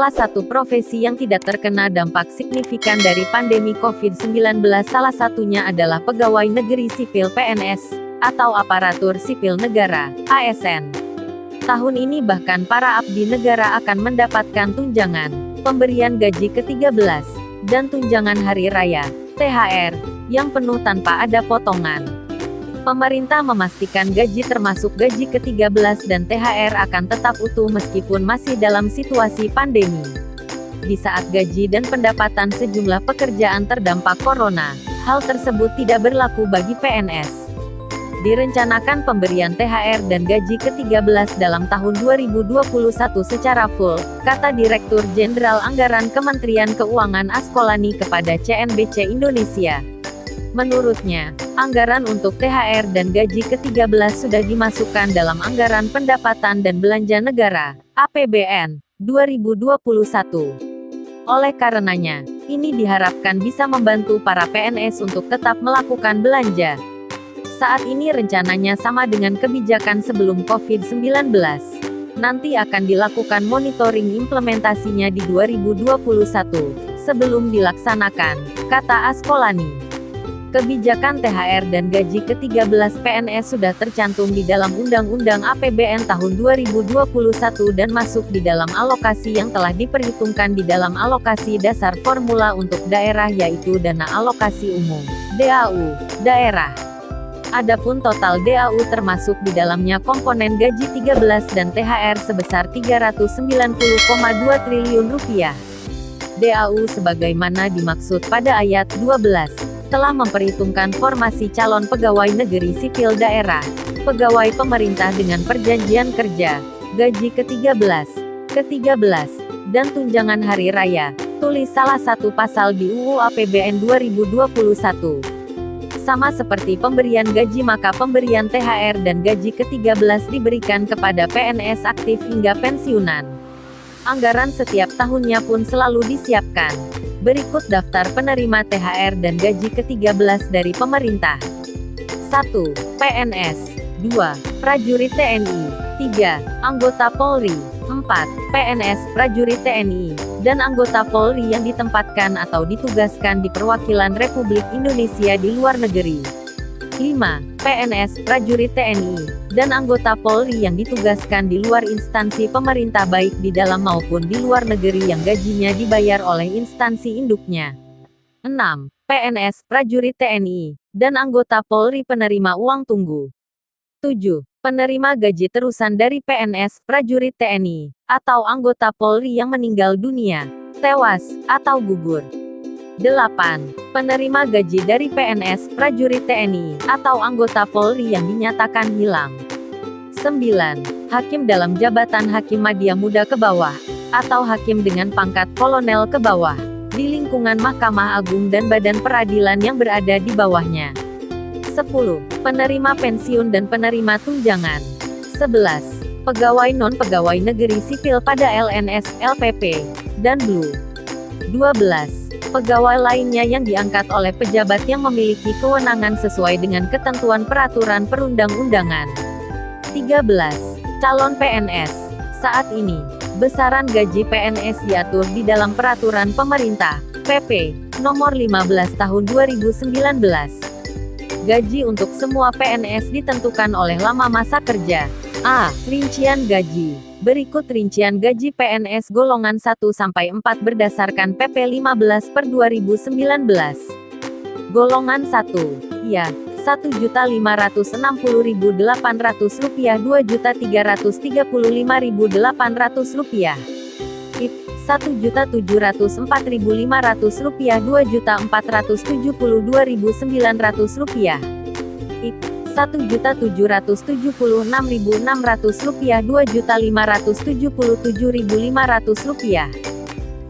salah satu profesi yang tidak terkena dampak signifikan dari pandemi COVID-19 salah satunya adalah pegawai negeri sipil PNS, atau aparatur sipil negara, ASN. Tahun ini bahkan para abdi negara akan mendapatkan tunjangan, pemberian gaji ke-13, dan tunjangan hari raya, THR, yang penuh tanpa ada potongan. Pemerintah memastikan gaji termasuk gaji ke-13 dan THR akan tetap utuh meskipun masih dalam situasi pandemi. Di saat gaji dan pendapatan sejumlah pekerjaan terdampak corona, hal tersebut tidak berlaku bagi PNS. Direncanakan pemberian THR dan gaji ke-13 dalam tahun 2021 secara full, kata Direktur Jenderal Anggaran Kementerian Keuangan Askolani kepada CNBC Indonesia. Menurutnya, anggaran untuk THR dan gaji ke-13 sudah dimasukkan dalam Anggaran Pendapatan dan Belanja Negara, APBN, 2021. Oleh karenanya, ini diharapkan bisa membantu para PNS untuk tetap melakukan belanja. Saat ini rencananya sama dengan kebijakan sebelum COVID-19. Nanti akan dilakukan monitoring implementasinya di 2021, sebelum dilaksanakan, kata Askolani. Kebijakan THR dan gaji ke-13 PNS sudah tercantum di dalam Undang-Undang APBN tahun 2021 dan masuk di dalam alokasi yang telah diperhitungkan di dalam alokasi dasar formula untuk daerah yaitu Dana Alokasi Umum, DAU, daerah. Adapun total DAU termasuk di dalamnya komponen gaji 13 dan THR sebesar Rp390,2 triliun. DAU sebagaimana dimaksud pada ayat 12. Telah memperhitungkan formasi calon pegawai negeri sipil daerah, pegawai pemerintah dengan perjanjian kerja, gaji ke-13, dan tunjangan hari raya, tulis salah satu pasal di UU APBN 2021. Sama seperti pemberian gaji maka pemberian THR dan gaji ke-13 diberikan kepada PNS aktif hingga pensiunan. Anggaran setiap tahunnya pun selalu disiapkan. Berikut daftar penerima THR dan gaji ke-13 dari pemerintah. 1. PNS 2. Prajurit TNI 3. Anggota Polri 4. PNS, prajurit TNI, dan anggota Polri yang ditempatkan atau ditugaskan di perwakilan Republik Indonesia di luar negeri. 5. PNS, prajurit TNI, dan anggota Polri yang ditugaskan di luar instansi pemerintah baik di dalam maupun di luar negeri yang gajinya dibayar oleh instansi induknya. 6. PNS, prajurit TNI, dan anggota Polri penerima uang tunggu. 7. Penerima gaji terusan dari PNS, prajurit TNI, atau anggota Polri yang meninggal dunia, tewas, atau gugur. 8. Penerima gaji dari PNS, prajurit TNI, atau anggota Polri yang dinyatakan hilang. 9. Hakim dalam jabatan Hakim Madya Muda ke bawah, atau hakim dengan pangkat kolonel ke bawah, di lingkungan Mahkamah Agung dan badan peradilan yang berada di bawahnya. 10. Penerima pensiun dan penerima tunjangan. 11. Pegawai non-pegawai negeri sipil pada LNS, LPP, dan BLU. 12. Pegawai lainnya yang diangkat oleh pejabat yang memiliki kewenangan sesuai dengan ketentuan peraturan perundang-undangan. 13. Calon PNS. Saat ini, besaran gaji PNS diatur di dalam Peraturan Pemerintah, PP, Nomor 15 Tahun 2019. Gaji untuk semua PNS ditentukan oleh lama masa kerja. A. Rincian gaji. Berikut rincian gaji PNS golongan 1-4 berdasarkan PP 15/2019. Golongan 1. Ya, Rp1.560.800, Rp2.335.800. IP, Rp1.704.500, Rp2.472.900. IP, Rp1.776.600, Rp2.577.500.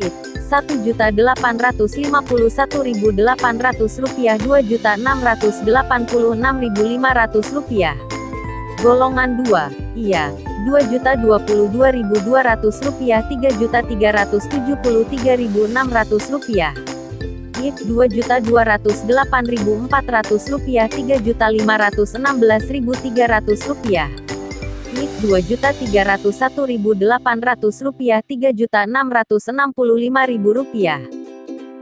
IP, Rp1.851.800, Rp2.686.500. Golongan 2. Iya, Rp2.022.200, Rp3.373.600. IP, Rp2.208.400, Rp3.516.300. NIK Rp2.301.800, Rp3.665.000.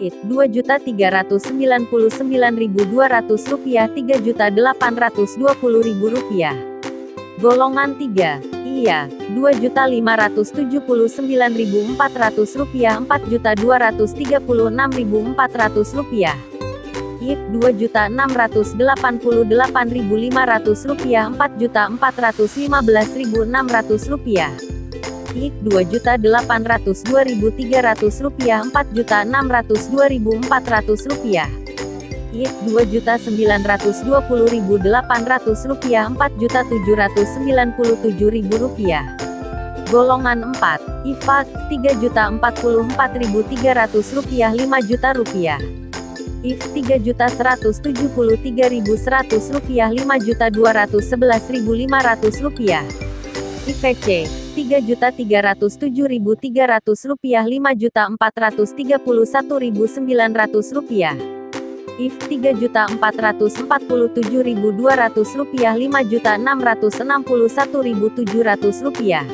IT Rp2.399.200, Rp3.820.000. Golongan 3. Iya, Rp2.579.400, Rp4.236.400. IT Rp2.688.500, Rp4.415.600. IT Rp2.802.300, Rp4.602.400. IT Rp2.920.800, Rp4.797.000. Golongan 4. IFA Rp3.044.300, Rp5.000.000. IF Rp3.173.100, Rp5.211.500. IVC Rp3.307.300, Rp5.431.900. IF Rp3.447.200, Rp5.661.700.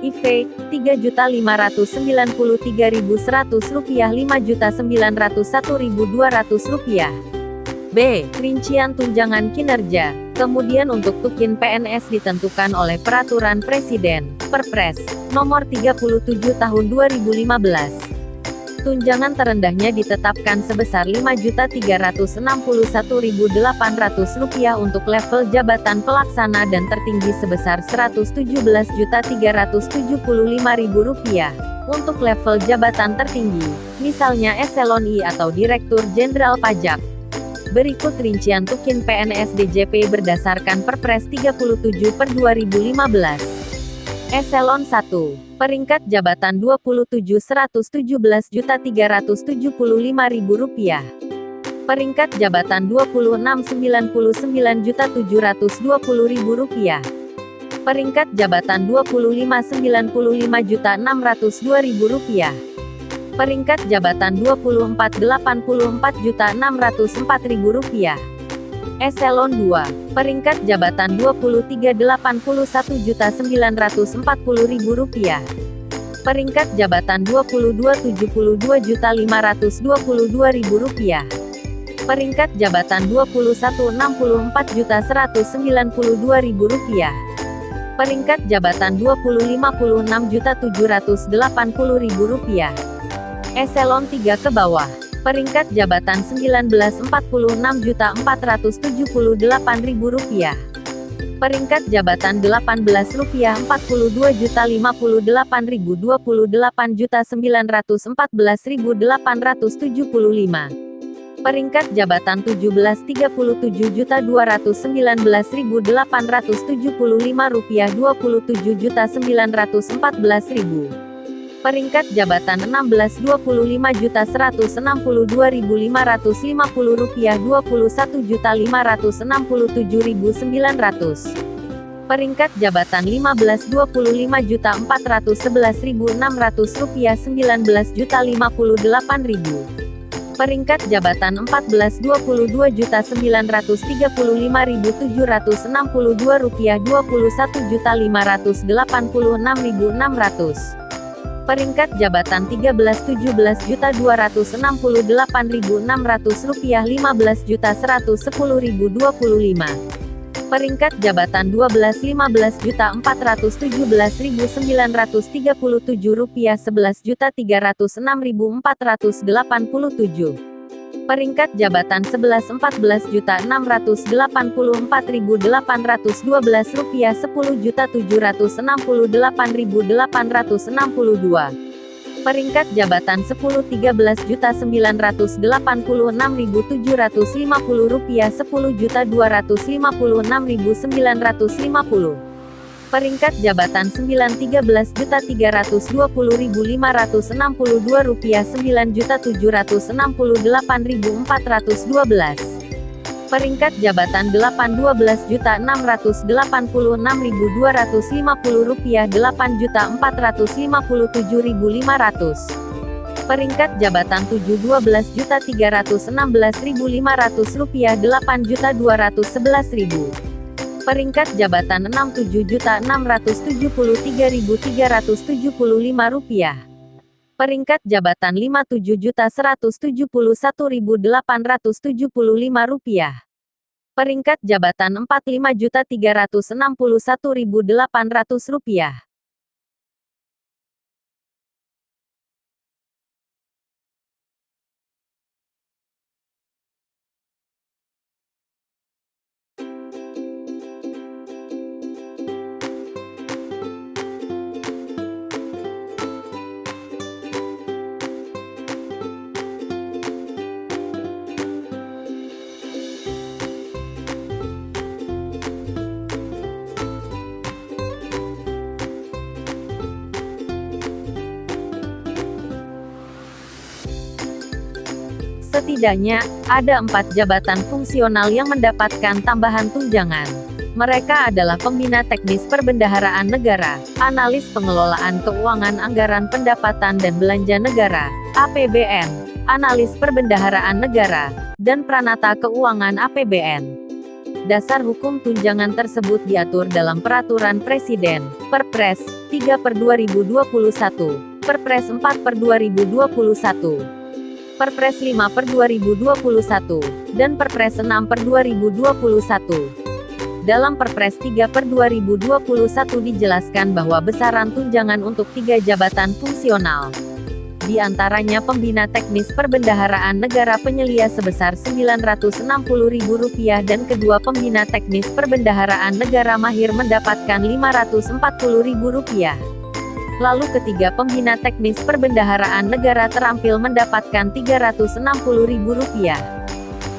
IVE Rp3.593.100, Rp5.901.200. B. Rincian tunjangan kinerja. Kemudian untuk tukin PNS ditentukan oleh Peraturan Presiden, Perpres, Nomor 37 Tahun 2015. Tunjangan terendahnya ditetapkan sebesar Rp5.361.800 untuk level jabatan pelaksana dan tertinggi sebesar Rp117.375.000 untuk level jabatan tertinggi, misalnya Eselon I atau Direktur Jenderal Pajak. Berikut rincian tukin PNS DJP berdasarkan Perpres 37/2015. Eselon 1. Peringkat jabatan Rp27.317.500. Peringkat jabatan Rp26.99.720.000. Peringkat jabatan Rp25.95.602.000. Peringkat jabatan Rp24.84.604.000. Eselon 2. Peringkat jabatan Rp23.81.940.000. Peringkat jabatan Rp22.72.522.000. Peringkat jabatan Rp21.64.192.000. Peringkat jabatan Rp25.6.780.000. Eselon 3 ke bawah. Peringkat jabatan Rp19.46.478.000. Peringkat jabatan Rp18.50.258.098.914.875. Peringkat jabatan Rp17.37.219.875 Rp27.914.000. Peringkat jabatan Rp16.162.550 Rp21.567.900. Peringkat jabatan Rp15.25.411.600 Rp19.058.000. Peringkat jabatan Rp14.229.355.762 Rp21.586.600. Peringkat jabatan Rp13.17.268.600 Rp15.110.025. Peringkat jabatan Rp12.15.417.937 Rp11.306.487. Peringkat jabatan Rp11.14.684.812 Rp10.768.862. Peringkat jabatan Rp10.13.986.750 Rp10.256.950. Peringkat jabatan Rp9.320.562 Rp9.768.412. Peringkat jabatan Rp8.12.686.250 Rp8.457.500. Peringkat jabatan Rp7.12.316.500 Rp8.211.000. Peringkat jabatan Rp67.673.375. Peringkat jabatan Rp57.171.875. Peringkat jabatan Rp45.361.800. Setidaknya, ada 4 jabatan fungsional yang mendapatkan tambahan tunjangan. Mereka adalah Pembina Teknis Perbendaharaan Negara, Analis Pengelolaan Keuangan Anggaran Pendapatan dan Belanja Negara, APBN, Analis Perbendaharaan Negara, dan Pranata Keuangan APBN. Dasar hukum tunjangan tersebut diatur dalam Peraturan Presiden, Perpres, 3/2021, Perpres 4/2021. Perpres 5/2021, dan Perpres 6/2021. Dalam Perpres 3/2021 dijelaskan bahwa besaran tunjangan untuk 3 jabatan fungsional, di antaranya Pembina Teknis Perbendaharaan Negara penyelia sebesar Rp960.000 dan kedua Pembina Teknis Perbendaharaan Negara mahir mendapatkan Rp540.000. Lalu ketiga Pembina Teknis Perbendaharaan Negara terampil mendapatkan Rp360.000.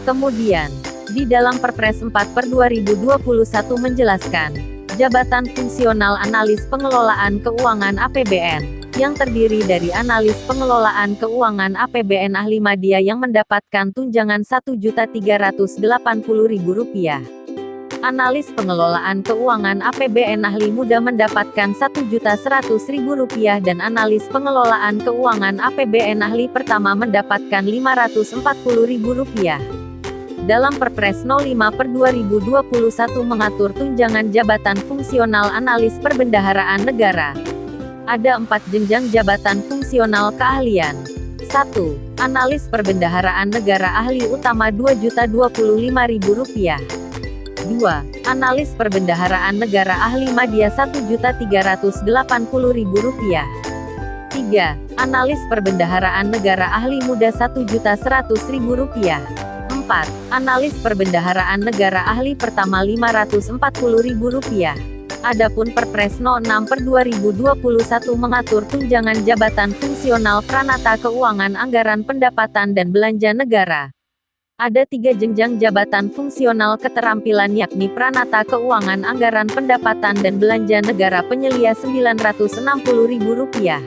Kemudian, di dalam Perpres 4/2021 menjelaskan, jabatan fungsional Analis Pengelolaan Keuangan APBN, yang terdiri dari Analis Pengelolaan Keuangan APBN ahli media yang mendapatkan tunjangan Rp1.380.000. Analis Pengelolaan Keuangan APBN ahli muda mendapatkan Rp1.100.000 dan Analis Pengelolaan Keuangan APBN ahli pertama mendapatkan Rp540.000. Dalam Perpres 05/2021 mengatur tunjangan jabatan fungsional Analis Perbendaharaan Negara. Ada 4 jenjang jabatan fungsional keahlian. 1. Analis Perbendaharaan Negara ahli utama Rp2.025.000. 2. Analis Perbendaharaan Negara ahli media Rp1.380.000. 3. Analis Perbendaharaan Negara ahli muda Rp1.100.000. 4. Analis Perbendaharaan Negara ahli pertama Rp540.000. Adapun Perpres 06/2021 mengatur tunjangan jabatan fungsional Pranata Keuangan Anggaran Pendapatan dan Belanja Negara. Ada 3 jenjang jabatan fungsional keterampilan yakni Pranata Keuangan Anggaran Pendapatan dan Belanja Negara penyelia Rp960.000.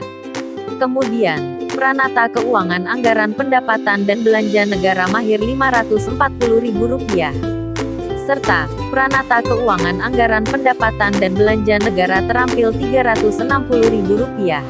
Kemudian, Pranata Keuangan Anggaran Pendapatan dan Belanja Negara mahir Rp540.000. Serta, Pranata Keuangan Anggaran Pendapatan dan Belanja Negara terampil Rp360.000.